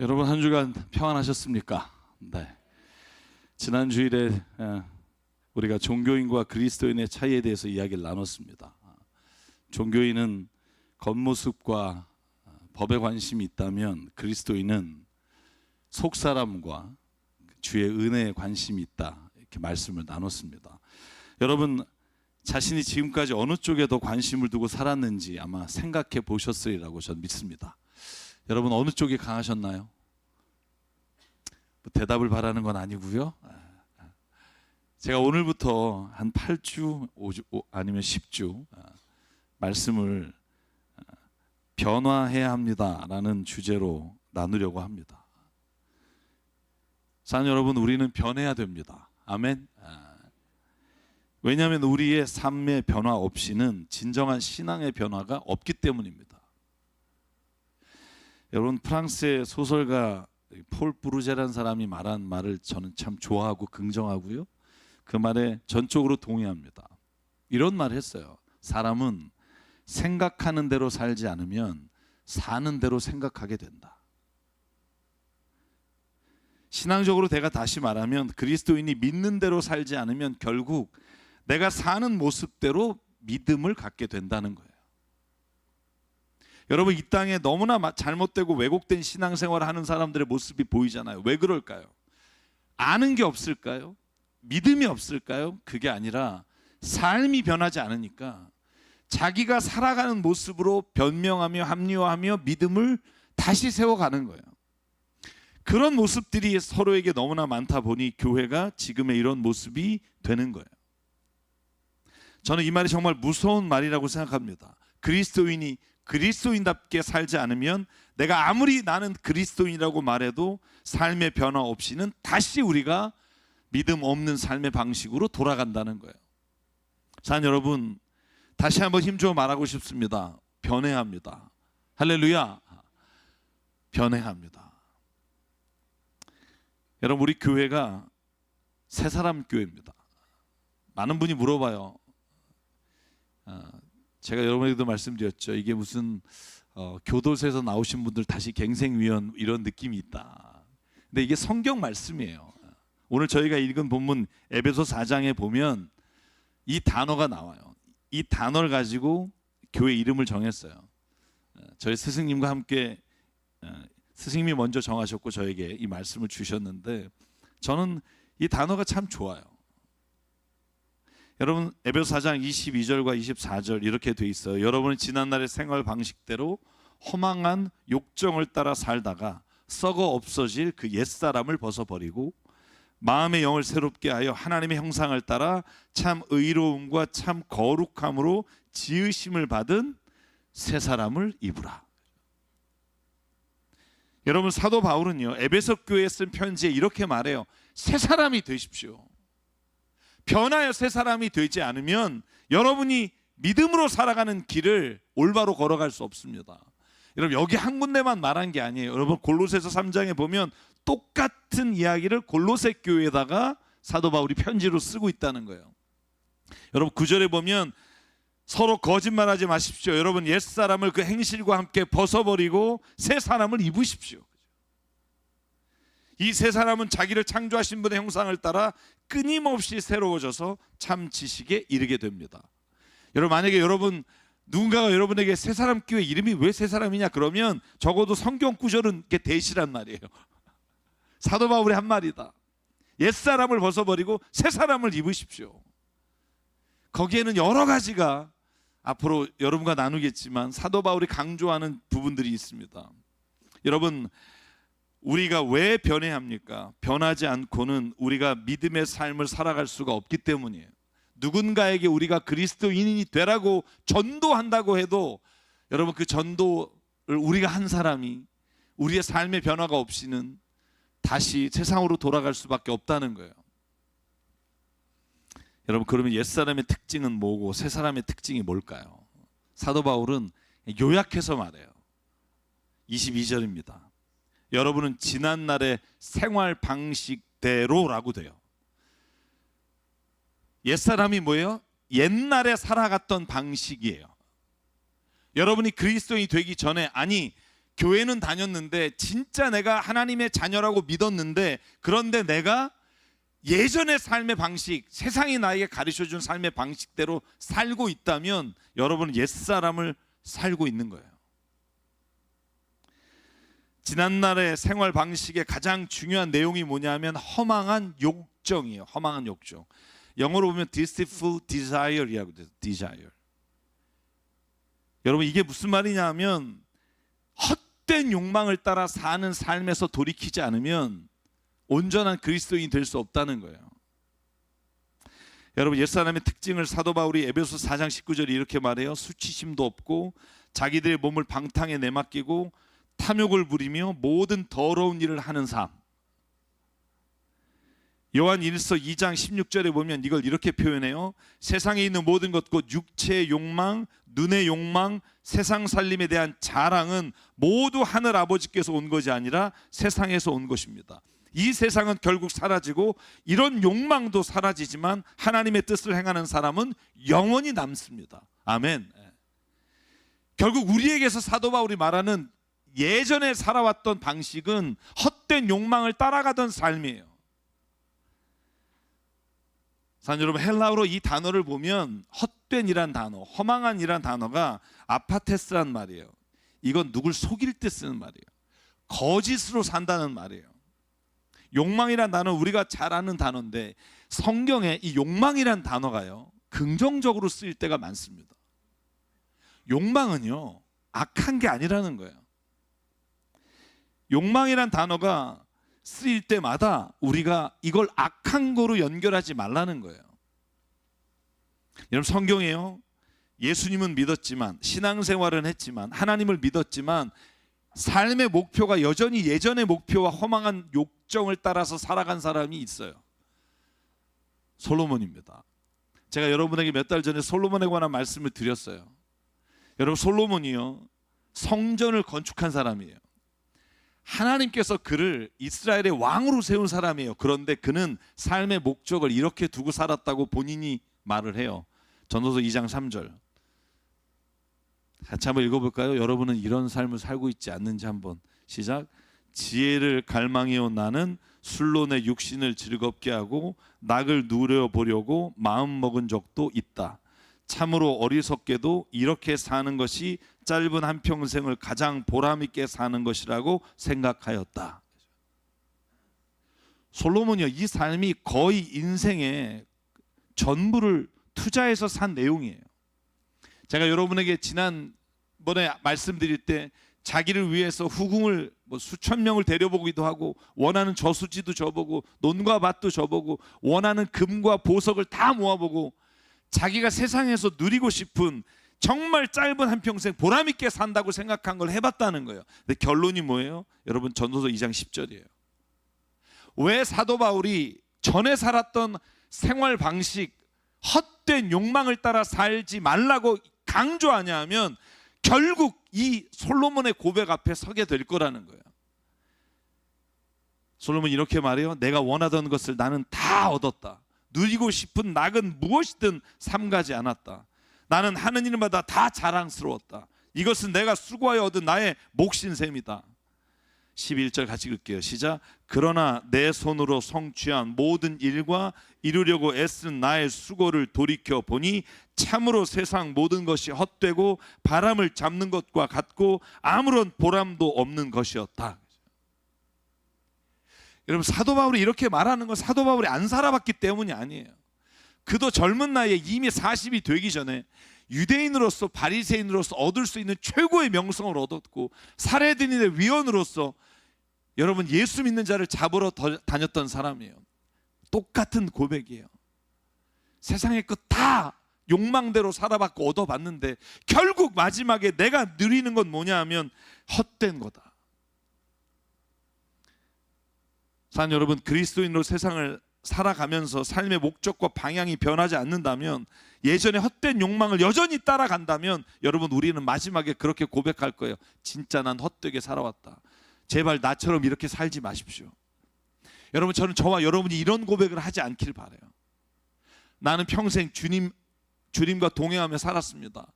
여러분 한 주간 평안하셨습니까? 네. 지난 주일에 우리가 종교인과 그리스도인의 차이에 대해서 이야기를 나눴습니다. 종교인은 겉모습과 법에 관심이 있다면 그리스도인은 속사람과 주의 은혜에 관심이 있다, 이렇게 말씀을 나눴습니다. 여러분 자신이 지금까지 어느 쪽에 더 관심을 두고 살았는지 아마 생각해 보셨으리라고 저는 믿습니다. 여러분 어느 쪽이 강하셨나요? 대답을 바라는 건 아니고요. 제가 오늘부터 한 8주, 5주 아니면 10주 말씀을 변화해야 합니다라는 주제로 나누려고 합니다. 사랑 여러분, 우리는 변해야 됩니다. 아멘. 왜냐하면 우리의 삶의 변화 없이는 진정한 신앙의 변화가 없기 때문입니다. 여러분 프랑스의 소설가 폴 브루제라는 사람이 말한 말을 저는 참 좋아하고 긍정하고요. 그 말에 전적으로 동의합니다. 이런 말을 했어요. 사람은 생각하는 대로 살지 않으면 사는 대로 생각하게 된다. 신앙적으로 내가 다시 말하면 그리스도인이 믿는 대로 살지 않으면 결국 내가 사는 모습대로 믿음을 갖게 된다는 거예요. 여러분 이 땅에 너무나 잘못되고 왜곡된 신앙생활을 하는 사람들의 모습이 보이잖아요. 왜 그럴까요? 아는 게 없을까요? 믿음이 없을까요? 그게 아니라 삶이 변하지 않으니까 자기가 살아가는 모습으로 변명하며 합리화하며 믿음을 다시 세워가는 거예요. 그런 모습들이 서로에게 너무나 많다 보니 교회가 지금의 이런 모습이 되는 거예요. 저는 이 말이 정말 무서운 말이라고 생각합니다. 그리스도인이 그리스도인답게 살지 않으면 내가 아무리 나는 그리스도인이라고 말해도 삶의 변화 없이는 다시 우리가 믿음 없는 삶의 방식으로 돌아간다는 거예요. 사랑 여러분, 다시 한번 힘주어 말하고 싶습니다. 변해야 합니다. 할렐루야. 변해야 합니다. 여러분 우리 교회가 새 사람 교회입니다. 많은 분이 물어봐요. 제가 여러분에게도 말씀드렸죠. 이게 무슨 교도소에서 나오신 분들 다시 갱생위원 이런 느낌이 있다. 근데 이게 성경 말씀이에요. 오늘 저희가 읽은 본문 에베소 4장에 보면 이 단어가 나와요. 이 단어를 가지고 교회 이름을 정했어요. 저희 스승님과 함께 스승님이 먼저 정하셨고 저에게 이 말씀을 주셨는데 저는 이 단어가 참 좋아요. 여러분 에베소 4장 22절과 24절 이렇게 돼 있어요. 여러분은 지난날의 생활 방식대로 허망한 욕정을 따라 살다가 썩어 없어질 그 옛사람을 벗어버리고 마음의 영을 새롭게 하여 하나님의 형상을 따라 참 의로움과 참 거룩함으로 지으심을 받은 새 사람을 입으라. 여러분 사도 바울은요 에베소 교회에 쓴 편지에 이렇게 말해요. 새 사람이 되십시오. 변하여 새 사람이 되지 않으면 여러분이 믿음으로 살아가는 길을 올바로 걸어갈 수 없습니다. 여러분 여기 한 군데만 말한 게 아니에요. 여러분 골로새서 3장에 보면 똑같은 이야기를 골로새 교회에다가 사도 바울이 편지로 쓰고 있다는 거예요. 여러분 9절에 보면 서로 거짓말하지 마십시오. 여러분 옛사람을 그 행실과 함께 벗어버리고 새 사람을 입으십시오. 이 새 사람은 자기를 창조하신 분의 형상을 따라 끊임없이 새로워져서 참 지식에 이르게 됩니다. 여러분 만약에 누군가가 여러분에게 새 사람 교회 이름이 왜 새 사람이냐 그러면 적어도 성경 구절은 대시란 말이에요. 사도 바울의 한 말이다. 옛사람을 벗어버리고 새 사람을 입으십시오. 거기에는 여러 가지가 앞으로 여러분과 나누겠지만 사도 바울이 강조하는 부분들이 있습니다. 여러분 우리가 왜 변해야 합니까? 변하지 않고는 우리가 믿음의 삶을 살아갈 수가 없기 때문이에요. 누군가에게 우리가 그리스도인이 되라고 전도한다고 해도 여러분 그 전도를 우리가 한 사람이 우리의 삶의 변화가 없이는 다시 세상으로 돌아갈 수밖에 없다는 거예요. 여러분 그러면 옛사람의 특징은 뭐고 새 사람의 특징이 뭘까요? 사도 바울은 요약해서 말해요. 22절입니다. 여러분은 지난날의 생활 방식대로라고 돼요. 옛사람이 뭐예요? 옛날에 살아갔던 방식이에요. 여러분이 그리스도인이 되기 전에, 아니 교회는 다녔는데 진짜 내가 하나님의 자녀라고 믿었는데, 그런데 내가 예전의 삶의 방식, 세상이 나에게 가르쳐준 삶의 방식대로 살고 있다면 여러분은 옛사람을 살고 있는 거예요. 지난날의 생활 방식의 가장 중요한 내용이 뭐냐면 허망한 욕정이에요. 허망한 욕정. 영어로 보면 deceitful desire이라고 돼요. desire. 여러분, 이게 무슨 말이냐 하면 헛된 욕망을 따라 사는 삶에서 돌이키지 않으면 온전한 그리스도인이 될 수 없다는 거예요. 여러분, 옛사람의 특징을 사도 바울이 에베소 4장 19절에 이렇게 말해요. 수치심도 없고 자기들의 몸을 방탕에 내맡기고 탐욕을 부리며 모든 더러운 일을 하는 삶. 요한 1서 2장 16절에 보면 이걸 이렇게 표현해요. 세상에 있는 모든 것 곧 육체의 욕망, 눈의 욕망, 세상 살림에 대한 자랑은 모두 하늘 아버지께서 온 것이 아니라 세상에서 온 것입니다. 이 세상은 결국 사라지고 이런 욕망도 사라지지만 하나님의 뜻을 행하는 사람은 영원히 남습니다. 아멘. 결국 우리에게서 사도 바울이 말하는 예전에 살아왔던 방식은 헛된 욕망을 따라가던 삶이에요. 사랑하는 여러분, 헬라어로 이 단어를 보면 헛된이란 단어, 허망한이란 단어가 아파테스란 말이에요. 이건 누굴 속일 때 쓰는 말이에요. 거짓으로 산다는 말이에요. 욕망이란 단어 우리가 잘 아는 단어인데 성경에 이 욕망이란 단어가요 긍정적으로 쓰일 때가 많습니다. 욕망은요 악한 게 아니라는 거예요. 욕망이란 단어가 쓰일 때마다 우리가 이걸 악한 거로 연결하지 말라는 거예요. 여러분, 성경에요 예수님은 믿었지만 신앙생활은 했지만 하나님을 믿었지만 삶의 목표가 여전히 예전의 목표와 허망한 욕정을 따라서 살아간 사람이 있어요. 솔로몬입니다. 제가 여러분에게 몇 달 전에 솔로몬에 관한 말씀을 드렸어요. 여러분, 솔로몬이요 성전을 건축한 사람이에요. 하나님께서 그를 이스라엘의 왕으로 세운 사람이에요. 그런데 그는 삶의 목적을 이렇게 두고 살았다고 본인이 말을 해요. 전도서 2장 3절 같이 한번 읽어볼까요? 여러분은 이런 삶을 살고 있지 않는지 한번. 시작. 지혜를 갈망해온 나는 술로 내 육신을 즐겁게 하고 낙을 누려보려고 마음먹은 적도 있다. 참으로 어리석게도 이렇게 사는 것이 짧은 한평생을 가장 보람있게 사는 것이라고 생각하였다. 솔로몬이요 이 삶이 거의 인생의 전부를 투자해서 산 내용이에요. 제가 여러분에게 지난번에 말씀드릴 때 자기를 위해서 후궁을 수천 명을 데려보기도 하고 원하는 저수지도 줘보고 논과 밭도 줘보고 원하는 금과 보석을 다 모아보고 자기가 세상에서 누리고 싶은 정말 짧은 한평생 보람있게 산다고 생각한 걸 해봤다는 거예요. 근데 결론이 뭐예요? 여러분, 전도서 2장 10절이에요. 왜 사도 바울이 전에 살았던 생활 방식, 헛된 욕망을 따라 살지 말라고 강조하냐 하면 결국 이 솔로몬의 고백 앞에 서게 될 거라는 거예요. 솔로몬이 이렇게 말해요. 내가 원하던 것을 나는 다 얻었다. 누리고 싶은 낙은 무엇이든 삼가지 않았다. 나는 하는 일마다 다 자랑스러웠다. 이것은 내가 수고하여 얻은 나의 몫인 셈이다. 11절 같이 읽을게요. 시작. 그러나 내 손으로 성취한 모든 일과 이루려고 애쓴 나의 수고를 돌이켜 보니 참으로 세상 모든 것이 헛되고 바람을 잡는 것과 같고 아무런 보람도 없는 것이었다. 여러분, 사도 바울이 이렇게 말하는 건 사도 바울이 안 살아봤기 때문이 아니에요. 그도 젊은 나이에 이미 40이 되기 전에 유대인으로서 바리새인으로서 얻을 수 있는 최고의 명성을 얻었고 사레드인의 위원으로서 여러분 예수 믿는 자를 잡으러 다녔던 사람이에요. 똑같은 고백이에요. 세상의 것 다 욕망대로 살아봤고 얻어봤는데 결국 마지막에 내가 누리는 건 뭐냐 하면 헛된 거다. 사랑하는 여러분, 그리스도인으로 세상을 살아가면서 삶의 목적과 방향이 변하지 않는다면, 예전에 헛된 욕망을 여전히 따라간다면 여러분, 우리는 마지막에 그렇게 고백할 거예요. 진짜 난 헛되게 살아왔다. 제발 나처럼 이렇게 살지 마십시오. 여러분, 저는 저와 여러분이 이런 고백을 하지 않길 바라요. 나는 평생 주님과 동행하며 살았습니다.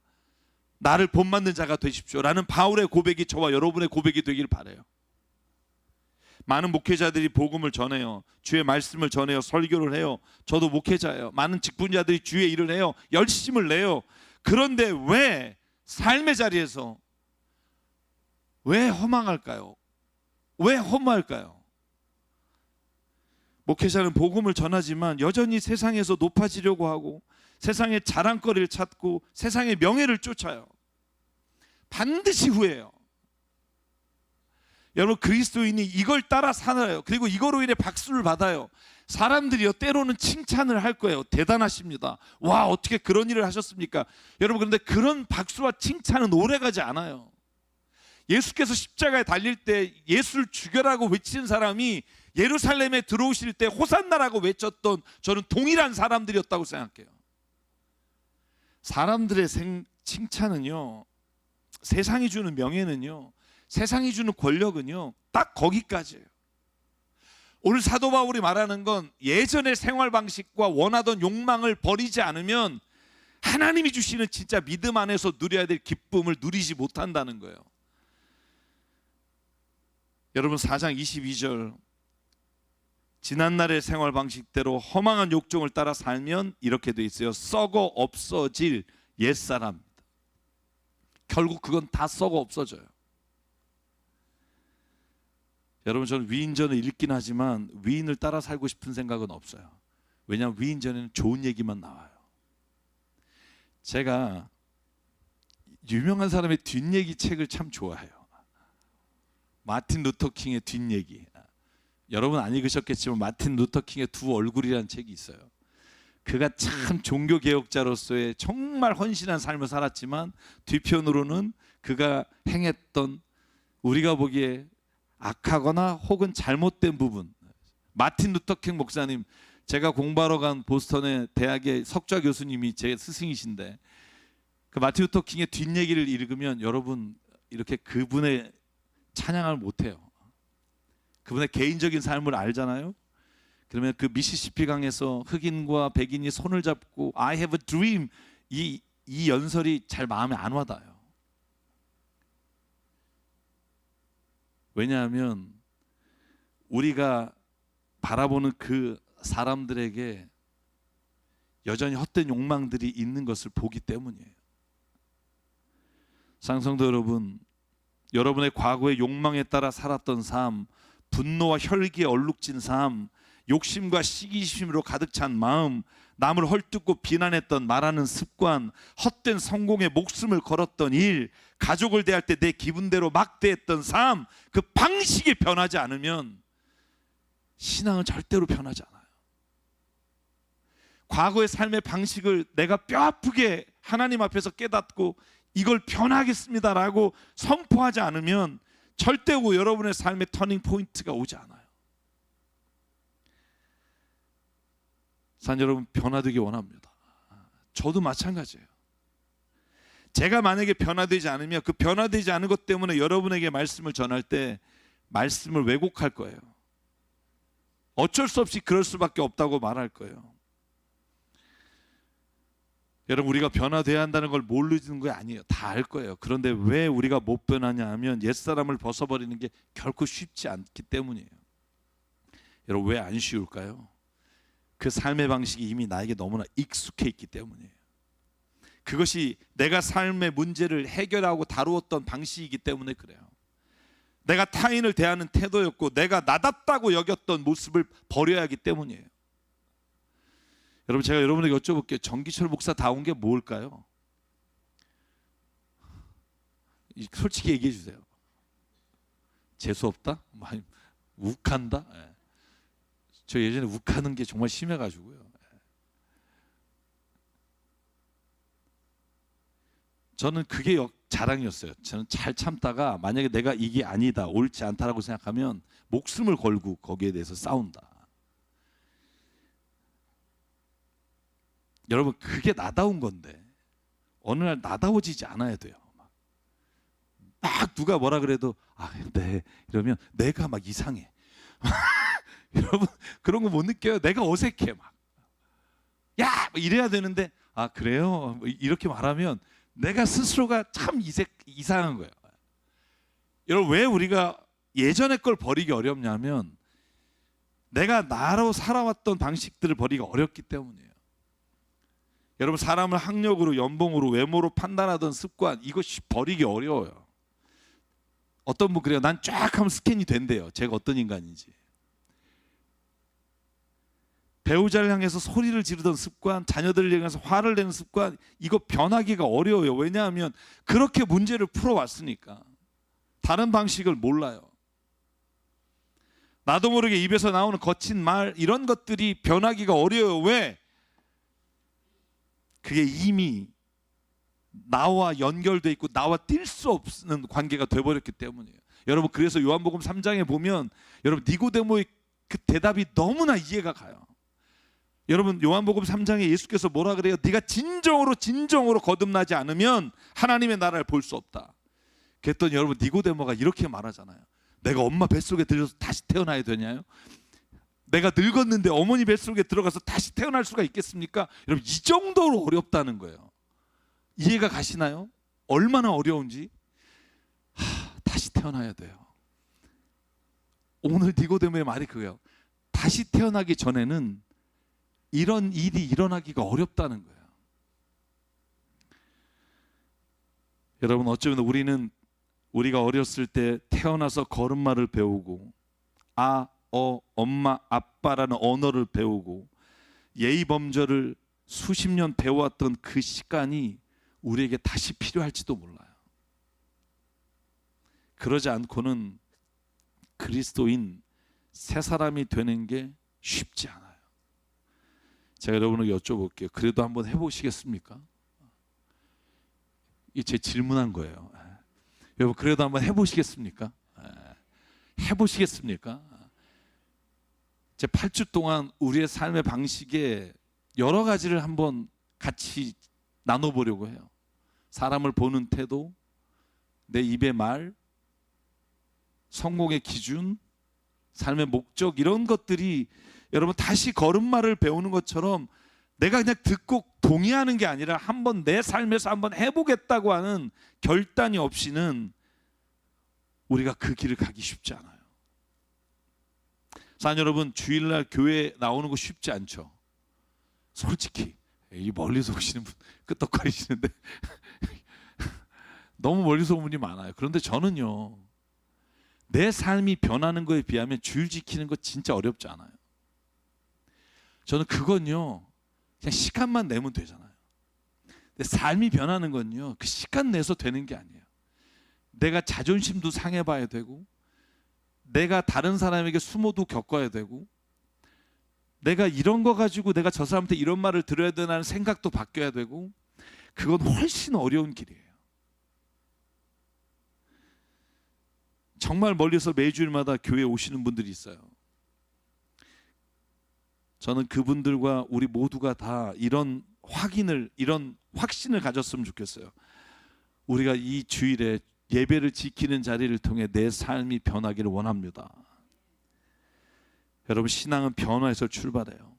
나를 본받는 자가 되십시오라는 바울의 고백이 저와 여러분의 고백이 되길 바라요. 많은 목회자들이 복음을 전해요. 주의 말씀을 전해요. 설교를 해요. 저도 목회자예요. 많은 직분자들이 주의 일을 해요. 열심을 내요. 그런데 왜 삶의 자리에서 왜 허망할까요? 왜 허무할까요? 목회자는 복음을 전하지만 여전히 세상에서 높아지려고 하고 세상의 자랑거리를 찾고 세상의 명예를 쫓아요. 반드시 후회해요. 여러분, 그리스도인이 이걸 따라 살아요. 그리고 이거로 인해 박수를 받아요. 사람들이요, 때로는 칭찬을 할 거예요. 대단하십니다. 와, 어떻게 그런 일을 하셨습니까? 여러분, 그런데 그런 박수와 칭찬은 오래가지 않아요. 예수께서 십자가에 달릴 때 예수를 죽여라고 외치는 사람이 예루살렘에 들어오실 때 호산나라고 외쳤던 저는 동일한 사람들이었다고 생각해요. 사람들의 칭찬은요, 세상이 주는 명예는요, 세상이 주는 권력은요, 딱 거기까지예요. 오늘 사도 바울이 말하는 건 예전의 생활 방식과 원하던 욕망을 버리지 않으면 하나님이 주시는 진짜 믿음 안에서 누려야 될 기쁨을 누리지 못한다는 거예요. 여러분, 4장 22절, 지난날의 생활 방식대로 허망한 욕종을 따라 살면 이렇게 돼 있어요. 썩어 없어질 옛사람입니다. 결국 그건 다 썩어 없어져요. 여러분, 저는 위인전을 읽긴 하지만 위인을 따라 살고 싶은 생각은 없어요. 왜냐하면 위인전에는 좋은 얘기만 나와요. 제가 유명한 사람의 뒷얘기 책을 참 좋아해요. 마틴 루터 킹의 뒷얘기. 여러분 안 읽으셨겠지만 마틴 루터 킹의 두 얼굴이라는 책이 있어요. 그가 참 종교개혁자로서의 정말 헌신한 삶을 살았지만 뒤편으로는 그가 행했던 우리가 보기에 악하거나 혹은 잘못된 부분. 마틴 루터 킹 목사님, 제가 공부하러 간 보스턴의 대학의 석좌 교수님이 제 스승이신데, 그 마틴 루터 킹의 뒷얘기를 읽으면 여러분 이렇게 그분의 찬양을 못해요. 그분의 개인적인 삶을 알잖아요. 그러면 그 미시시피 강에서 흑인과 백인이 손을 잡고 I have a dream, 이 연설이 잘 마음에 안 와닿아요. 왜냐하면 우리가 바라보는 그 사람들에게 여전히 헛된 욕망들이 있는 것을 보기 때문이에요. 상성도 여러분, 여러분의 과거의 욕망에 따라 살았던 삶, 분노와 혈기에 얼룩진 삶, 욕심과 시기심으로 가득 찬 마음, 남을 헐뜯고 비난했던 말하는 습관, 헛된 성공에 목숨을 걸었던 일, 가족을 대할 때 내 기분대로 막 대했던 삶, 그 방식이 변하지 않으면 신앙은 절대로 변하지 않아요. 과거의 삶의 방식을 내가 뼈아프게 하나님 앞에서 깨닫고 이걸 변하겠습니다라고 선포하지 않으면 절대 여러분의 삶의 터닝 포인트가 오지 않아요. 산 여러분, 변화되기 원합니다. 저도 마찬가지예요. 제가 만약에 변화되지 않으면 그 변화되지 않은 것 때문에 여러분에게 말씀을 전할 때 말씀을 왜곡할 거예요. 어쩔 수 없이 그럴 수밖에 없다고 말할 거예요. 여러분, 우리가 변화돼야 한다는 걸 모르는 게 아니에요. 다 알 거예요. 그런데 왜 우리가 못 변하냐 하면 옛사람을 벗어버리는 게 결코 쉽지 않기 때문이에요. 여러분, 왜 안 쉬울까요? 그 삶의 방식이 이미 나에게 너무나 익숙해 있기 때문이에요. 그것이 내가 삶의 문제를 해결하고 다루었던 방식이기 때문에 그래요. 내가 타인을 대하는 태도였고 내가 나답다고 여겼던 모습을 버려야 하기 때문이에요. 여러분, 제가 여러분에게 여쭤볼게요. 정기철 목사 다운 게 뭘까요? 솔직히 얘기해 주세요. 재수없다? 욱한다? 저 예전에 욱하는 게 정말 심해가지고요. 저는 그게 자랑이었어요. 저는 잘 참다가 만약에 내가 이게 아니다, 옳지 않다라고 생각하면 목숨을 걸고 거기에 대해서 싸운다. 여러분, 그게 나다운 건데 어느 날 나다워지지 않아야 돼요. 막 누가 뭐라 그래도 네 이러면 내가 막 이상해. 여러분, 그런 거 못 느껴요? 내가 어색해 막. 야, 이래야 되는데 그래요? 이렇게 말하면 내가 스스로가 참 이상한 거예요. 여러분, 왜 우리가 예전의 걸 버리기 어렵냐면 내가 나로 살아왔던 방식들을 버리기가 어렵기 때문이에요. 여러분, 사람을 학력으로, 연봉으로, 외모로 판단하던 습관, 이것이 버리기 어려워요. 어떤 분 그래요. 난 쫙 하면 스캔이 된대요. 제가 어떤 인간인지. 배우자를 향해서 소리를 지르던 습관, 자녀들을 향해서 화를 내는 습관, 이거 변하기가 어려워요. 왜냐하면 그렇게 문제를 풀어왔으니까. 다른 방식을 몰라요. 나도 모르게 입에서 나오는 거친 말, 이런 것들이 변하기가 어려워요. 왜? 그게 이미 나와 연결돼 있고 나와 뛸 수 없는 관계가 돼버렸기 때문이에요. 여러분, 그래서 요한복음 3장에 보면 여러분 니고데모의 그 대답이 너무나 이해가 가요. 여러분, 요한복음 3장에 예수께서 뭐라 그래요? 네가 진정으로 거듭나지 않으면 하나님의 나라를 볼 수 없다. 그랬더니 여러분, 니고데모가 이렇게 말하잖아요. 내가 엄마 뱃속에 들어서 다시 태어나야 되냐요? 내가 늙었는데 어머니 뱃속에 들어가서 다시 태어날 수가 있겠습니까? 여러분, 이 정도로 어렵다는 거예요. 이해가 가시나요? 얼마나 어려운지. 다시 태어나야 돼요. 오늘 니고데모의 말이 그거예요. 다시 태어나기 전에는 이런 일이 일어나기가 어렵다는 거예요. 여러분, 어쩌면 우리가 어렸을 때 태어나서 걸음마를 배우고 엄마, 아빠라는 언어를 배우고 예의 범절을 수십 년 배워왔던 그 시간이 우리에게 다시 필요할지도 몰라요. 그러지 않고는 그리스도인 새 사람이 되는 게 쉽지 않아요. 제가 여러분을 여쭤볼게요. 그래도 한번 해보시겠습니까? 이게 제 질문한 거예요. 여러분, 그래도 한번 해보시겠습니까? 해보시겠습니까? 제 8주 동안 우리의 삶의 방식에 여러 가지를 한번 같이 나눠보려고 해요. 사람을 보는 태도, 내 입의 말, 성공의 기준, 삶의 목적, 이런 것들이 여러분 다시 걸음마를 배우는 것처럼 내가 그냥 듣고 동의하는 게 아니라 한번 내 삶에서 한번 해보겠다고 하는 결단이 없이는 우리가 그 길을 가기 쉽지 않아요. 사랑 여러분, 주일날 교회 나오는 거 쉽지 않죠. 솔직히 이 멀리서 오시는 분 끄떡거리시는데 너무 멀리서 온 분이 많아요. 그런데 저는요, 내 삶이 변하는 거에 비하면 주일 지키는 거 진짜 어렵지 않아요. 저는 그건요, 그냥 시간만 내면 되잖아요. 근데 삶이 변하는 건요, 그 시간 내서 되는 게 아니에요. 내가 자존심도 상해봐야 되고, 내가 다른 사람에게 수모도 겪어야 되고, 내가 이런 거 가지고 내가 저 사람한테 이런 말을 들어야 되나는 생각도 바뀌어야 되고, 그건 훨씬 어려운 길이에요. 정말 멀리서 매주일마다 교회에 오시는 분들이 있어요. 저는 그분들과 우리 모두가 다 이런 확신을 가졌으면 좋겠어요. 우리가 이 주일에 예배를 지키는 자리를 통해 내 삶이 변하기를 원합니다. 여러분, 신앙은 변화에서 출발해요.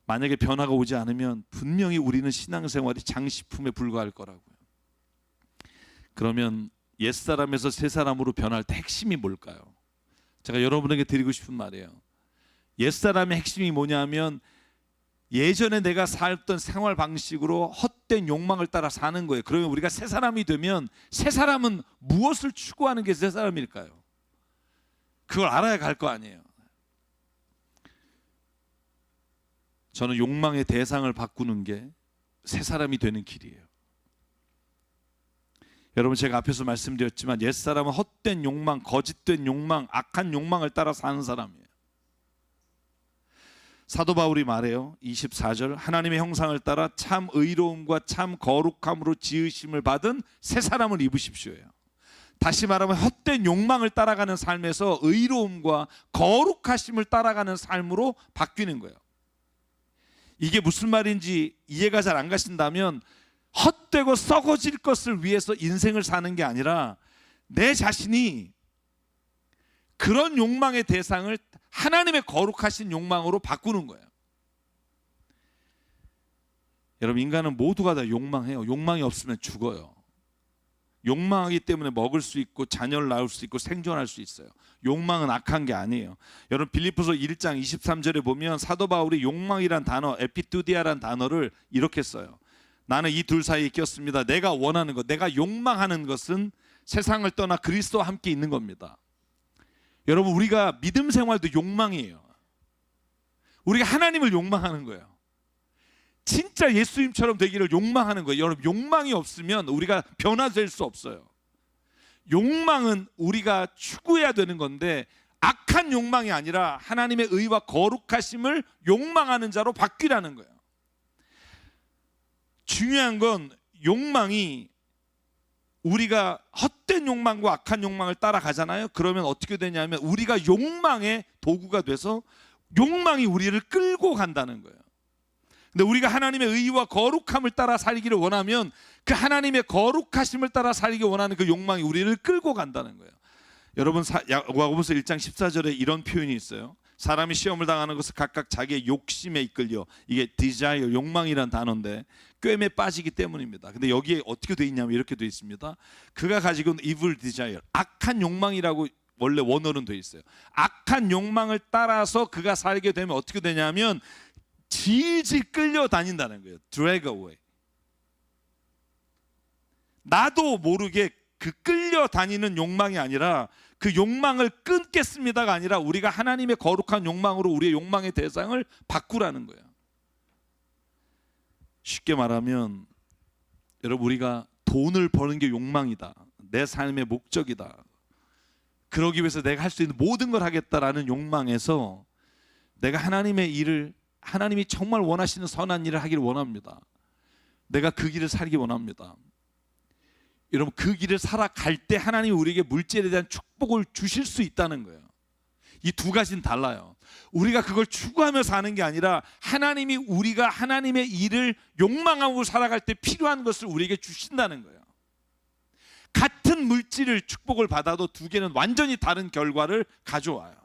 만약에 변화가 오지 않으면 분명히 우리는 신앙생활이 장식품에 불과할 거라고요. 그러면 옛사람에서 새사람으로 변할 때 핵심이 뭘까요? 제가 여러분에게 드리고 싶은 말이에요. 옛사람의 핵심이 뭐냐면 예전에 내가 살던 생활 방식으로 헛된 욕망을 따라 사는 거예요. 그러면 우리가 새 사람이 되면 새 사람은 무엇을 추구하는 게 새 사람일까요? 그걸 알아야 갈 거 아니에요. 저는 욕망의 대상을 바꾸는 게 새 사람이 되는 길이에요. 여러분, 제가 앞에서 말씀드렸지만 옛사람은 헛된 욕망, 거짓된 욕망, 악한 욕망을 따라 사는 사람이에요. 사도 바울이 말해요. 24절, 하나님의 형상을 따라 참 의로움과 참 거룩함으로 지으심을 받은 새 사람을 입으십시오예요. 다시 말하면 헛된 욕망을 따라가는 삶에서 의로움과 거룩하심을 따라가는 삶으로 바뀌는 거예요. 이게 무슨 말인지 이해가 잘 안 가신다면, 헛되고 썩어질 것을 위해서 인생을 사는 게 아니라 내 자신이 그런 욕망의 대상을 하나님의 거룩하신 욕망으로 바꾸는 거예요. 여러분, 인간은 모두가 다 욕망해요. 욕망이 없으면 죽어요. 욕망하기 때문에 먹을 수 있고 자녀를 낳을 수 있고 생존할 수 있어요. 욕망은 악한 게 아니에요. 여러분, 빌립보서 1장 23절에 보면 사도 바울이 욕망이란 단어, 에피투디아란 단어를 이렇게 써요. 나는 이 둘 사이에 꼈습니다. 내가 원하는 것, 내가 욕망하는 것은 세상을 떠나 그리스도와 함께 있는 겁니다. 여러분, 우리가 믿음 생활도 욕망이에요. 우리가 하나님을 욕망하는 거예요. 진짜 예수님처럼 되기를 욕망하는 거예요. 여러분, 욕망이 없으면 우리가 변화될 수 없어요. 욕망은 우리가 추구해야 되는 건데 악한 욕망이 아니라 하나님의 의와 거룩하심을 욕망하는 자로 바뀌라는 거예요. 중요한 건 욕망이 우리가 헛된 욕망과 악한 욕망을 따라가잖아요. 그러면 어떻게 되냐면 우리가 욕망의 도구가 돼서 욕망이 우리를 끌고 간다는 거예요. 근데 우리가 하나님의 의와 거룩함을 따라 살기를 원하면 그 하나님의 거룩하심을 따라 살기 원하는 그 욕망이 우리를 끌고 간다는 거예요. 여러분, 야고보서 1장 14절에 이런 표현이 있어요. 사람이 시험을 당하는 것은 각각 자기의 욕심에 이끌려, 이게 desire, 욕망이란 단어인데 꿰매 빠지기 때문입니다. 근데 여기에 어떻게 돼 있냐면 이렇게 돼 있습니다. 그가 가지고 있는 evil desire, 악한 욕망이라고 원래 원어는 돼 있어요. 악한 욕망을 따라서 그가 살게 되면 어떻게 되냐면 질질 끌려다닌다는 거예요. drag away. 나도 모르게 그 끌려다니는 욕망이 아니라 그 욕망을 끊겠습니다가 아니라 우리가 하나님의 거룩한 욕망으로 우리의 욕망의 대상을 바꾸라는 거예요. 쉽게 말하면 여러분, 우리가 돈을 버는 게 욕망이다, 내 삶의 목적이다, 그러기 위해서 내가 할 수 있는 모든 걸 하겠다라는 욕망에서 내가 하나님의 일을, 하나님이 정말 원하시는 선한 일을 하기를 원합니다. 내가 그 길을 살기 원합니다. 여러분, 그 길을 살아갈 때 하나님이 우리에게 물질에 대한 축복을 주실 수 있다는 거예요. 이 두 가지는 달라요. 우리가 그걸 추구하며 사는 게 아니라 하나님이 우리가 하나님의 일을 욕망하고 살아갈 때 필요한 것을 우리에게 주신다는 거예요. 같은 물질을 축복을 받아도 두 개는 완전히 다른 결과를 가져와요.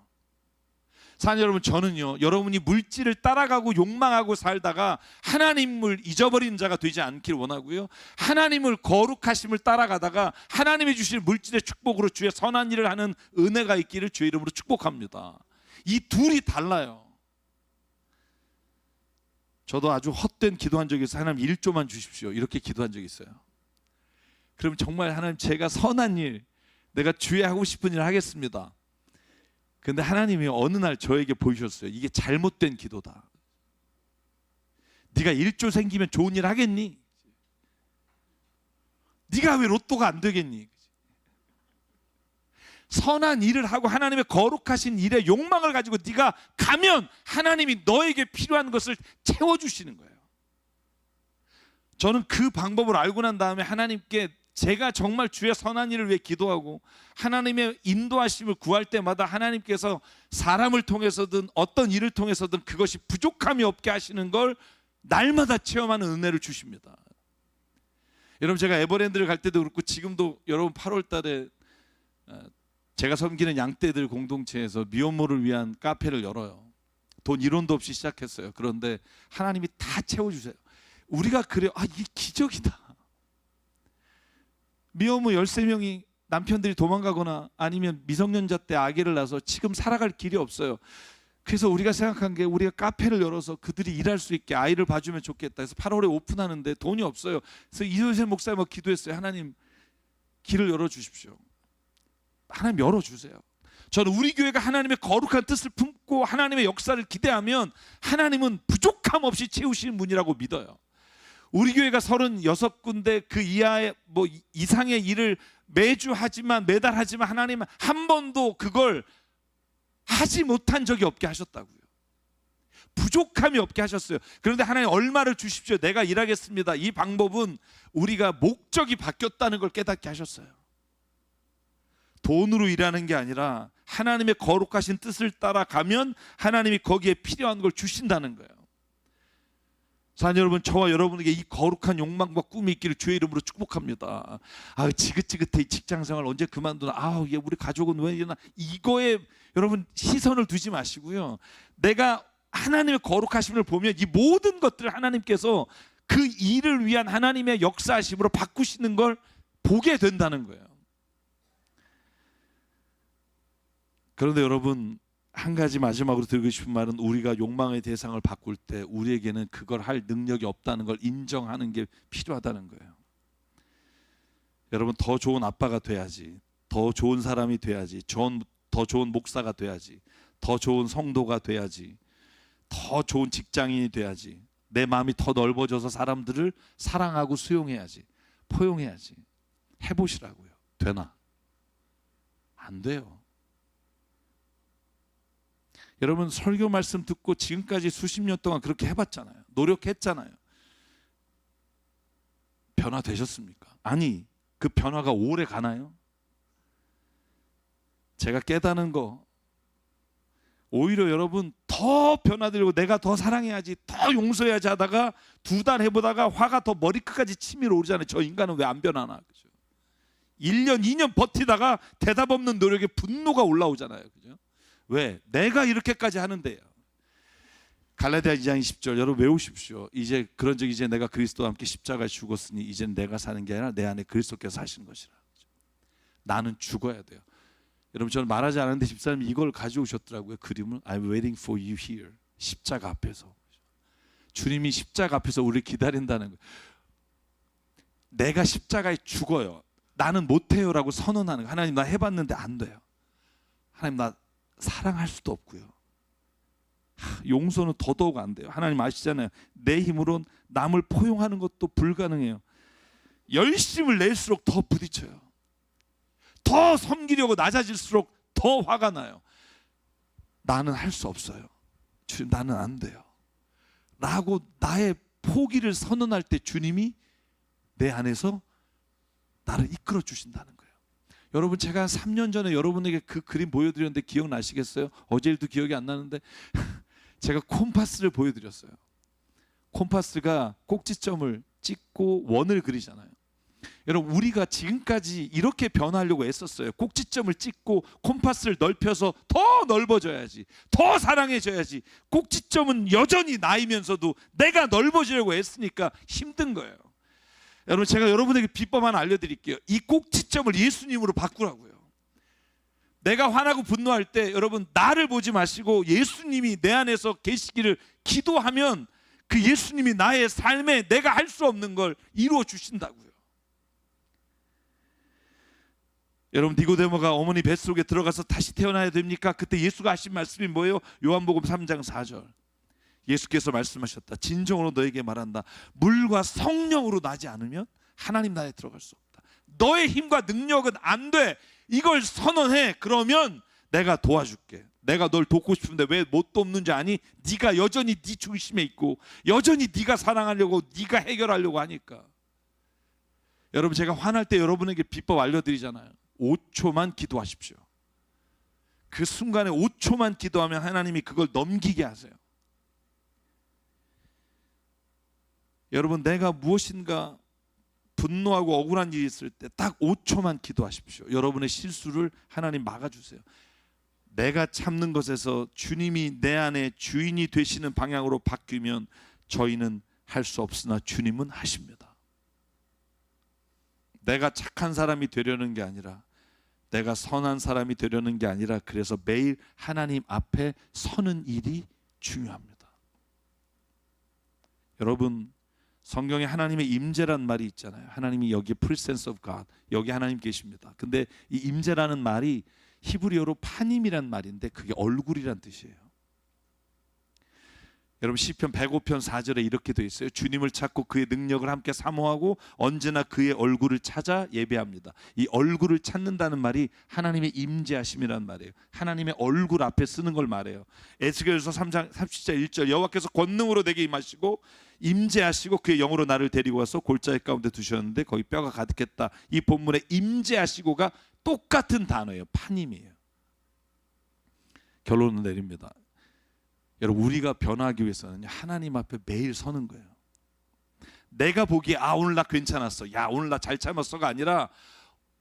사랑하는 여러분, 저는요, 여러분이 물질을 따라가고 욕망하고 살다가 하나님을 잊어버리는 자가 되지 않기를 원하고요, 하나님을 거룩하심을 따라가다가 하나님이 주실 물질의 축복으로 주의 선한 일을 하는 은혜가 있기를 주의 이름으로 축복합니다. 이 둘이 달라요. 저도 아주 헛된 기도한 적이 있어요. 하나님 1조만 주십시오, 이렇게 기도한 적이 있어요. 그럼 정말 하나님, 제가 선한 일, 내가 주의 하고 싶은 일을 하겠습니다. 근데 하나님이 어느 날 저에게 보이셨어요. 이게 잘못된 기도다. 네가 1조 생기면 좋은 일 하겠니? 네가 왜 로또가 안 되겠니? 선한 일을 하고 하나님의 거룩하신 일에 욕망을 가지고 네가 가면 하나님이 너에게 필요한 것을 채워주시는 거예요. 저는 그 방법을 알고 난 다음에 하나님께 제가 정말 주의 선한 일을 위해 기도하고 하나님의 인도하심을 구할 때마다 하나님께서 사람을 통해서든 어떤 일을 통해서든 그것이 부족함이 없게 하시는 걸 날마다 체험하는 은혜를 주십니다. 여러분, 제가 에버랜드를 갈 때도 그렇고 지금도 여러분 8월 달에 제가 섬기는 양떼들 공동체에서 미혼모를 위한 카페를 열어요. 돈 1원도 없이 시작했어요. 그런데 하나님이 다 채워주세요. 우리가 그래요. 이게 기적이다. 미혼모 13명이 남편들이 도망가거나 아니면 미성년자 때 아기를 낳아서 지금 살아갈 길이 없어요. 그래서 우리가 생각한 게 우리가 카페를 열어서 그들이 일할 수 있게 아이를 봐주면 좋겠다. 그래서 8월에 오픈하는데 돈이 없어요. 그래서 이효세 목사님하고 기도했어요. 하나님, 길을 열어주십시오. 하나님, 열어주세요. 저는 우리 교회가 하나님의 거룩한 뜻을 품고 하나님의 역사를 기대하면 하나님은 부족함 없이 채우시는 분이라고 믿어요. 우리 교회가 36군데 그 이하의 이상의 일을 매주 하지만 매달 하지만 하나님은 한 번도 그걸 하지 못한 적이 없게 하셨다고요. 부족함이 없게 하셨어요. 그런데 하나님, 얼마를 주십시오, 내가 일하겠습니다. 이 방법은 우리가 목적이 바뀌었다는 걸 깨닫게 하셨어요. 돈으로 일하는 게 아니라 하나님의 거룩하신 뜻을 따라가면 하나님이 거기에 필요한 걸 주신다는 거예요. 사랑하는 여러분, 저와 여러분에게 이 거룩한 욕망과 꿈이 있기를 주의 이름으로 축복합니다. 지긋지긋해, 이 직장생활 언제 그만두나, 얘 우리 가족은 왜 이러나, 이거에 여러분 시선을 두지 마시고요, 내가 하나님의 거룩하심을 보면 이 모든 것들을 하나님께서 그 일을 위한 하나님의 역사하심으로 바꾸시는 걸 보게 된다는 거예요. 그런데 여러분, 한 가지 마지막으로 드리고 싶은 말은 우리가 욕망의 대상을 바꿀 때 우리에게는 그걸 할 능력이 없다는 걸 인정하는 게 필요하다는 거예요. 여러분, 더 좋은 아빠가 돼야지, 더 좋은 사람이 돼야지, 더 좋은 목사가 돼야지, 더 좋은 성도가 돼야지, 더 좋은 직장인이 돼야지, 내 마음이 더 넓어져서 사람들을 사랑하고 수용해야지, 포용해야지. 해보시라고요. 되나? 안 돼요. 여러분, 설교 말씀 듣고 지금까지 수십 년 동안 그렇게 해봤잖아요. 노력했잖아요. 변화되셨습니까? 아니, 그 변화가 오래 가나요? 제가 깨닫는 거, 오히려 여러분 더 변화되고 내가 더 사랑해야지, 더 용서해야지 하다가 2달 해보다가 화가 더 머리끝까지 치밀어 오르잖아요. 저 인간은 왜 안 변하나? 그죠? 1년, 2년 버티다가 대답 없는 노력에 분노가 올라오잖아요. 그죠? 왜? 내가 이렇게까지 하는데요. 갈라디아 2장 20절 여러분 외우십시오. 이제 그런즉 이제 내가 그리스도와 함께 십자가에 죽었으니 이제는 내가 사는 게 아니라 내 안에 그리스도께서 사시는 것이라. 나는 죽어야 돼요. 여러분, 저는 말하지 않았는데 집사님이 이걸 가져오셨더라고요. 그림을. I'm waiting for you here. 십자가 앞에서. 주님이 십자가 앞에서 우리를 기다린다는 거예요. 내가 십자가에 죽어요. 나는 못해요라고 선언하는 거예요. 하나님, 나 해봤는데 안 돼요. 하나님, 나 사랑할 수도 없고요. 용서는 더더욱 안 돼요. 하나님 아시잖아요. 내 힘으로는 남을 포용하는 것도 불가능해요. 열심을 낼수록 더 부딪혀요. 더 섬기려고 낮아질수록 더 화가 나요. 나는 할 수 없어요. 주님, 나는 안 돼요. 라고 나의 포기를 선언할 때 주님이 내 안에서 나를 이끌어 주신다는 거예요. 여러분, 제가 한 3년 전에 여러분에게 그 그림 보여드렸는데 기억나시겠어요? 어제 일도 기억이 안 나는데 제가 콤파스를 보여드렸어요. 콤파스가 꼭지점을 찍고 원을 그리잖아요. 여러분, 우리가 지금까지 이렇게 변화하려고 애썼어요. 꼭지점을 찍고 콤파스를 넓혀서 더 넓어져야지, 더 사랑해져야지. 꼭지점은 여전히 나이면서도 내가 넓어지려고 애쓰니까 힘든 거예요. 여러분, 제가 여러분에게 비법 하나 알려드릴게요. 이 꼭지점을 예수님으로 바꾸라고요. 내가 화나고 분노할 때 여러분, 나를 보지 마시고 예수님이 내 안에서 계시기를 기도하면 그 예수님이 나의 삶에 내가 할 수 없는 걸 이루어 주신다고요. 여러분, 니고데모가 어머니 뱃속에 들어가서 다시 태어나야 됩니까? 그때 예수가 하신 말씀이 뭐예요? 요한복음 3장 4절. 예수께서 말씀하셨다. 진정으로 너에게 말한다. 물과 성령으로 나지 않으면 하나님 나라에 들어갈 수 없다. 너의 힘과 능력은 안 돼. 이걸 선언해. 그러면 내가 도와줄게. 내가 널 돕고 싶은데 왜 못 돕는지 아니? 네가 여전히 네 중심에 있고 여전히 네가 사랑하려고, 네가 해결하려고 하니까. 여러분, 제가 화날 때 여러분에게 비법 알려드리잖아요. 5초만 기도하십시오. 그 순간에 5초만 기도하면 하나님이 그걸 넘기게 하세요. 여러분, 내가 무엇인가 분노하고 억울한 일이 있을 때 딱 5초만 기도하십시오. 여러분의 실수를 하나님 막아주세요. 내가 참는 것에서 주님이 내 안에 주인이 되시는 방향으로 바뀌면 저희는 할 수 없으나 주님은 하십니다. 내가 착한 사람이 되려는 게 아니라, 내가 선한 사람이 되려는 게 아니라, 그래서 매일 하나님 앞에 서는 일이 중요합니다. 여러분, 성경에 하나님의 임재란 말이 있잖아요. 하나님이 여기 presence of God, 여기 하나님 계십니다. 근데 이 임재라는 말이 히브리어로 파님이란 말인데 그게 얼굴이란 뜻이에요. 여러분, 시편 105편 4절에 이렇게 되어 있어요. 주님을 찾고 그의 능력을 함께 사모하고 언제나 그의 얼굴을 찾아 예배합니다. 이 얼굴을 찾는다는 말이 하나님의 임재하심이란 말이에요. 하나님의 얼굴 앞에 쓰는 걸 말해요. 에스겔서 3장 30절 1절 여호와께서 권능으로 내게 임하시고 임재하시고 그의 영으로 나를 데리고 와서 골짜기 가운데 두셨는데 거기 뼈가 가득했다. 이 본문에 임재하시고가 똑같은 단어예요. 파님이에요. 결론을 내립니다. 여러분, 우리가 변화하기 위해서는 하나님 앞에 매일 서는 거예요. 내가 보기에 오늘 나 괜찮았어, 야 오늘 나 잘 참았어가 아니라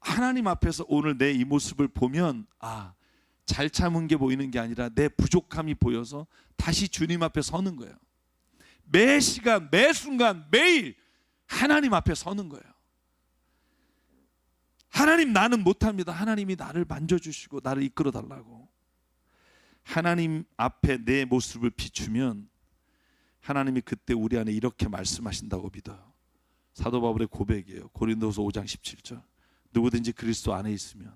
하나님 앞에서 오늘 내 이 모습을 보면 잘 참은 게 보이는 게 아니라 내 부족함이 보여서 다시 주님 앞에 서는 거예요. 매 시간, 매 순간, 매일 하나님 앞에 서는 거예요. 하나님, 나는 못합니다. 하나님이 나를 만져주시고 나를 이끌어 달라고. 하나님 앞에 내 모습을 비추면 하나님이 그때 우리 안에 이렇게 말씀하신다고 믿어요. 사도 바울의 고백이에요. 고린도서 5장 17절. 누구든지 그리스도 안에 있으면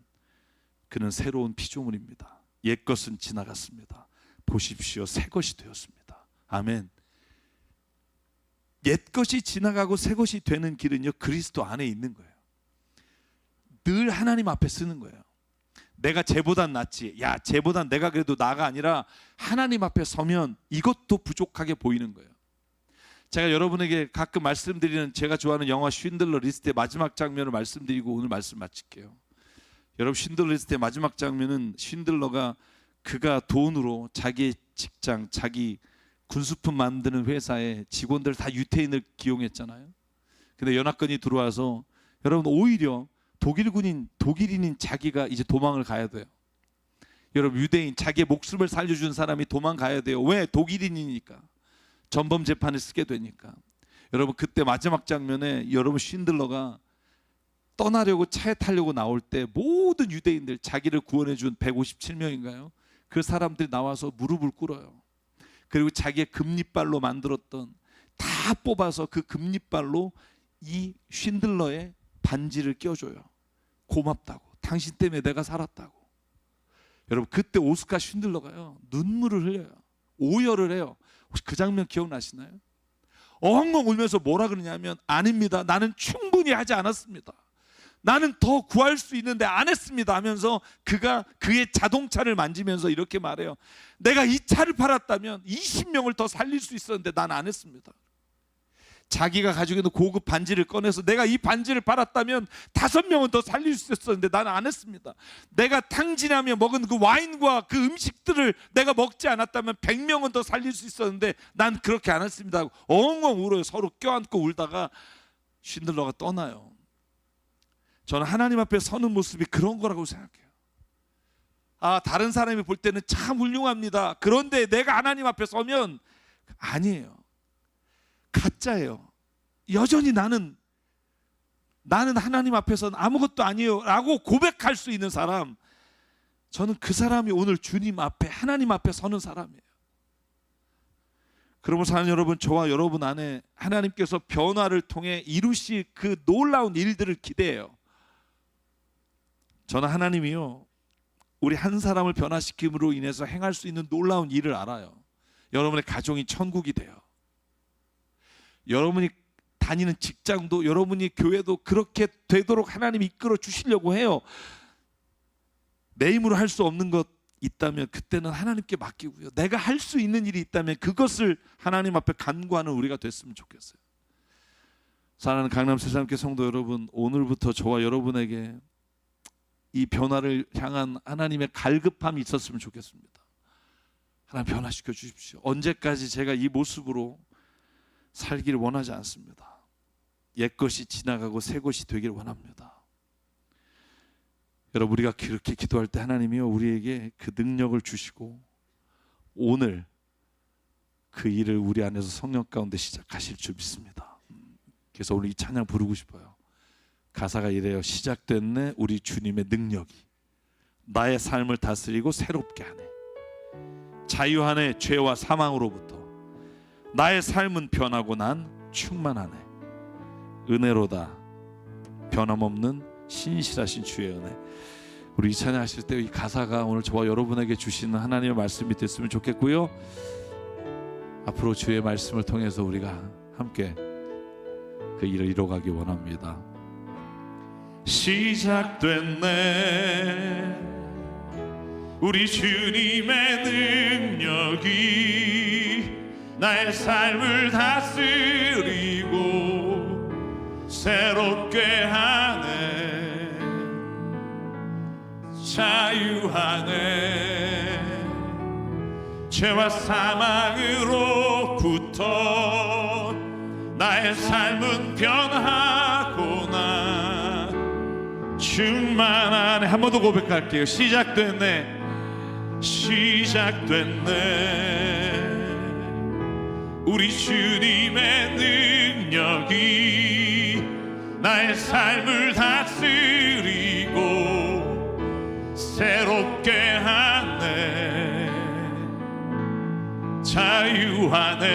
그는 새로운 피조물입니다. 옛것은 지나갔습니다. 보십시오, 새것이 되었습니다. 아멘. 옛것이 지나가고 새것이 되는 길은요, 그리스도 안에 있는 거예요. 늘 하나님 앞에 쓰는 거예요. 내가 쟤보단 낫지, 야 쟤보단 내가 그래도 나가 아니라 하나님 앞에 서면 이것도 부족하게 보이는 거예요. 제가 여러분에게 가끔 말씀드리는 제가 좋아하는 영화 쉰들러 리스트의 마지막 장면을 말씀드리고 오늘 말씀 마칠게요. 여러분, 쉰들러 리스트의 마지막 장면은 쉰들러가 그가 돈으로 자기의 직장, 자기 군수품 만드는 회사에 직원들 다 유태인을 기용했잖아요. 근데 연합군이 들어와서 여러분, 오히려 독일인인 자기가 이제 도망을 가야 돼요. 여러분, 유대인, 자기의 목숨을 살려준 사람이 도망가야 돼요. 왜? 독일인이니까. 전범 재판을 쓰게 되니까. 여러분, 그때 마지막 장면에 여러분, 쉰들러가 떠나려고 차에 타려고 나올 때 모든 유대인들, 자기를 구원해준 157명인가요? 그 사람들이 나와서 무릎을 꿇어요. 그리고 자기의 금리발로 만들었던 다 뽑아서 그 금리발로 이 쉰들러의 반지를 껴줘요. 고맙다고, 당신 때문에 내가 살았다고. 여러분, 그때 오스카 쉰들러가요, 눈물을 흘려요. 오열을 해요. 혹시 그 장면 기억나시나요? 엉엉 울면서 뭐라 그러냐면, 아닙니다, 나는 충분히 하지 않았습니다. 나는 더 구할 수 있는데 안 했습니다 하면서 그가 그의 자동차를 만지면서 이렇게 말해요. 내가 이 차를 팔았다면 20명을 더 살릴 수 있었는데 난 안 했습니다. 자기가 가지고 있는 고급 반지를 꺼내서 내가 이 반지를 팔았다면 5명은 더 살릴 수 있었는데 나는 안 했습니다. 내가 탕진하며 먹은 그 와인과 그 음식들을 내가 먹지 않았다면 100명은 더 살릴 수 있었는데 난 그렇게 안 했습니다 하고 엉엉 울어요. 서로 껴안고 울다가 쉰들러가 떠나요. 저는 하나님 앞에 서는 모습이 그런 거라고 생각해요. 아, 다른 사람이 볼 때는 참 훌륭합니다. 그런데 내가 하나님 앞에 서면 아니에요. 가짜예요. 여전히 나는 하나님 앞에서는 아무것도 아니에요 라고 고백할 수 있는 사람, 저는 그 사람이 오늘 주님 앞에, 하나님 앞에 서는 사람이에요. 그러면 사는 여러분, 저와 여러분 안에 하나님께서 변화를 통해 이루실 그 놀라운 일들을 기대해요. 저는 하나님이요, 우리 한 사람을 변화시킴으로 인해서 행할 수 있는 놀라운 일을 알아요. 여러분의 가정이 천국이 돼요. 여러분이 다니는 직장도, 여러분이 교회도 그렇게 되도록 하나님이 이끌어 주시려고 해요. 내 힘으로 할 수 없는 것 있다면 그때는 하나님께 맡기고요, 내가 할 수 있는 일이 있다면 그것을 하나님 앞에 간구하는 우리가 됐으면 좋겠어요. 사랑하는 강남 새삼교 성도 여러분, 오늘부터 저와 여러분에게 이 변화를 향한 하나님의 갈급함이 있었으면 좋겠습니다. 하나님, 변화시켜 주십시오. 언제까지 제가 이 모습으로 살기를 원하지 않습니다. 옛것이 지나가고 새것이 되기를 원합니다. 여러분, 우리가 그렇게 기도할 때 하나님이요, 우리에게 그 능력을 주시고 오늘 그 일을 우리 안에서 성령 가운데 시작하실 줄 믿습니다. 그래서 오늘 이 찬양 부르고 싶어요. 가사가 이래요. 시작됐네 우리 주님의 능력이, 나의 삶을 다스리고 새롭게 하네. 자유하네 죄와 사망으로부터. 나의 삶은 변하고 난 충만하네. 은혜로다 변함없는 신실하신 주의 은혜. 우리 이 찬양 하실 때 이 가사가 오늘 저와 여러분에게 주시는 하나님의 말씀이 됐으면 좋겠고요, 앞으로 주의 말씀을 통해서 우리가 함께 그 일을 이뤄가기 원합니다. 시작됐네 우리 주님의 능력이, 나의 삶을 다스리고 새롭게 하네. 자유하네 죄와 사망으로부터. 나의 삶은 변하구나 충만하네. 한 번 더 고백할게요. 시작됐네, 시작됐네 우리 주님의 능력이 나의 삶을 다스리고 새롭게 하네, 자유하네.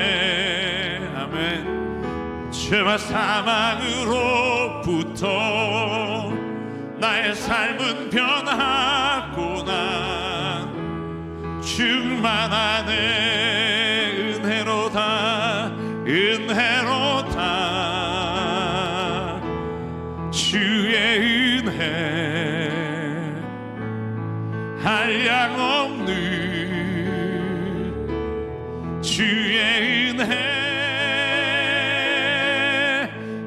아멘. 죄와 사망으로부터 나의 삶은 변하고 난 충만하네. 은혜로다 주의 은혜 한량없는 주의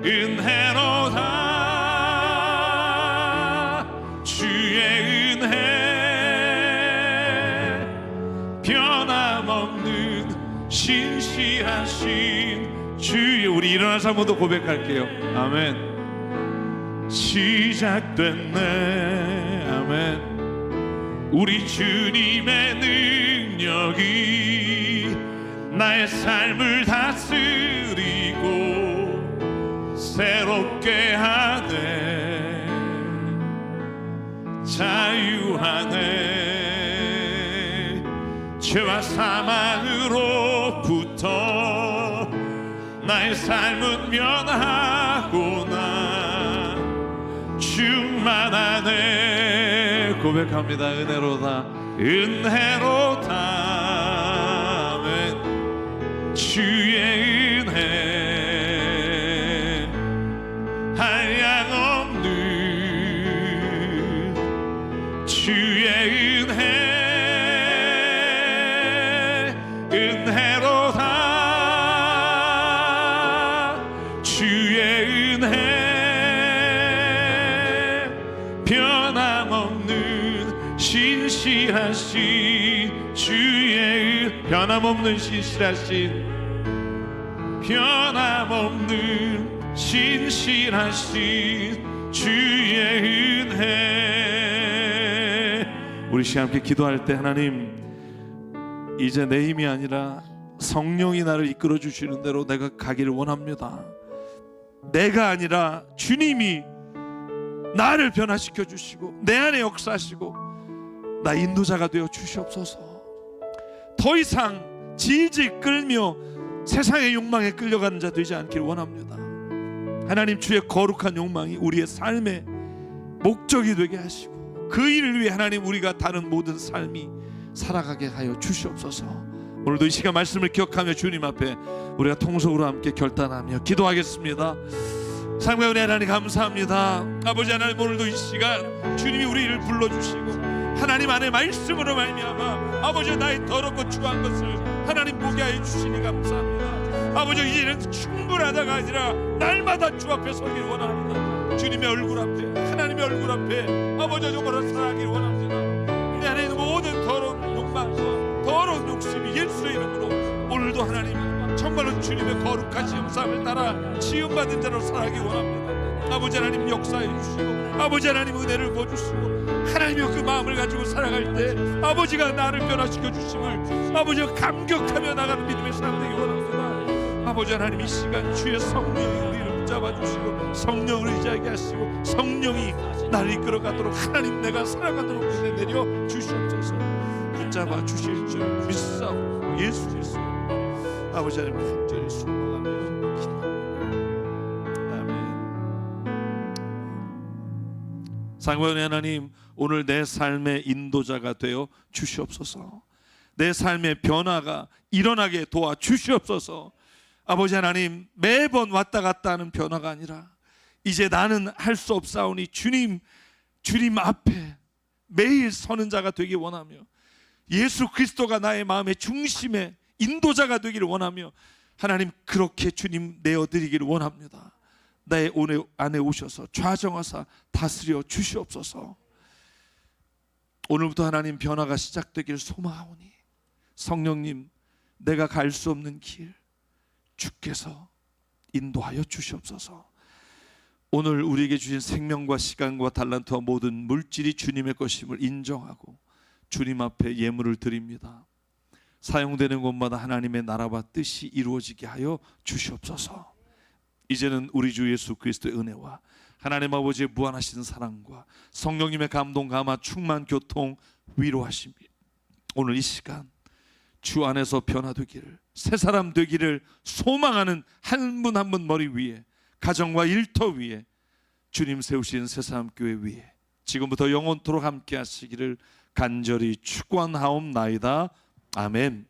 은혜로다 주의 은혜 변함없는 신실하신 주의. 우리 일어나서 한 번 더 고백할게요. 아멘. 시작됐네. 아멘. 우리 주님의 능력이 나의 삶을 다스리고 새롭게 하네, 자유하네. 죄와 사망으로부터 나의 삶은 면하구나 충만하네. 고백합니다. 은혜로다 은혜로다. 아멘. 주의 은혜 한량없는 주의 은혜 은혜로다 주의 은혜 변함없는 신실하신 주의 변함없는 신실하신 변함없는 신실하신 주의 은혜. 우리 시간 함께 기도할 때 하나님, 이제 내 힘이 아니라 성령이 나를 이끌어 주시는 대로 내가 가기를 원합니다. 내가 아니라 주님이 나를 변화시켜 주시고 내 안에 역사하시고 나 인도자가 되어 주시옵소서. 더 이상 질질 끌며 세상의 욕망에 끌려가는 자 되지 않기를 원합니다. 하나님, 주의 거룩한 욕망이 우리의 삶의 목적이 되게 하시고 그 일을 위해 하나님 우리가 다른 모든 삶이 살아가게 하여 주시옵소서. 오늘도 이 시간 말씀을 기억하며 주님 앞에 우리가 통속으로 함께 결단하며 기도하겠습니다. 사랑과 은혜 하나님 감사합니다. 아버지 하나님, 오늘도 이 시간 주님이 우리를 불러주시고 하나님 안에 말씀으로 말미암아 아버지 나의 더럽고 추한 것을 하나님 보게 하여 주시니 감사합니다. 아버지, 이제는 충분하다가 아니라 날마다 주 앞에 서기를 원합니다. 주님의 얼굴 앞에, 하나님의 얼굴 앞에 아버지 정말로 살아가기를 원합니다. 우리 안에 있는 모든 더러운 욕망과 더러운 욕심이 예수의 이름으로 오늘도 하나님 정말로 주님의 거룩하신 형상을 따라 지음받은 자로 살아가기 원합니다. 아버지 하나님 역사해 주시고 아버지 하나님 은혜를 부어주시고 하나님의 그 마음을 가지고 살아갈 때 아버지가 나를 변화시켜 주심을 아버지가 감격하며 나가는 믿음의 사람 되기 원합니다. 아버지 하나님, 이 시간 주의 성령이 우리를 붙잡아 주시고 성령을 의지하게 하시고 성령이 나를 이끌어 가도록 하나님 내가 살아가도록 은혜 내려 주시옵소서. 붙잡아 주실 줄 믿사옵고 예수 그리스도 아버지 하나님 간절히 순종하며 사랑하는 하나님, 오늘 내 삶의 인도자가 되어 주시옵소서. 내 삶의 변화가 일어나게 도와 주시옵소서. 아버지 하나님, 매번 왔다 갔다 하는 변화가 아니라 이제 나는 할 수 없사오니 주님 앞에 매일 서는 자가 되기 원하며 예수 그리스도가 나의 마음의 중심의 인도자가 되기를 원하며 하나님 그렇게 주님 내어드리기를 원합니다. 나의 안에 오셔서 좌정하사 다스려 주시옵소서. 오늘부터 하나님 변화가 시작되기를 소망하오니 성령님, 내가 갈 수 없는 길 주께서 인도하여 주시옵소서. 오늘 우리에게 주신 생명과 시간과 달란트와 모든 물질이 주님의 것임을 인정하고 주님 앞에 예물을 드립니다. 사용되는 곳마다 하나님의 나라와 뜻이 이루어지게 하여 주시옵소서. 이제는 우리 주 예수 그리스도의 은혜와 하나님 아버지의 무한하신 사랑과 성령님의 감동, 감화, 충만, 교통, 위로하심이 오늘 이 시간 주 안에서 변화되기를, 새 사람 되기를 소망하는 한 분 한 분 머리 위에, 가정과 일터 위에, 주님 세우신 새사람교회 위에 지금부터 영원토록 함께 하시기를 간절히 축원하옵나이다. 아멘.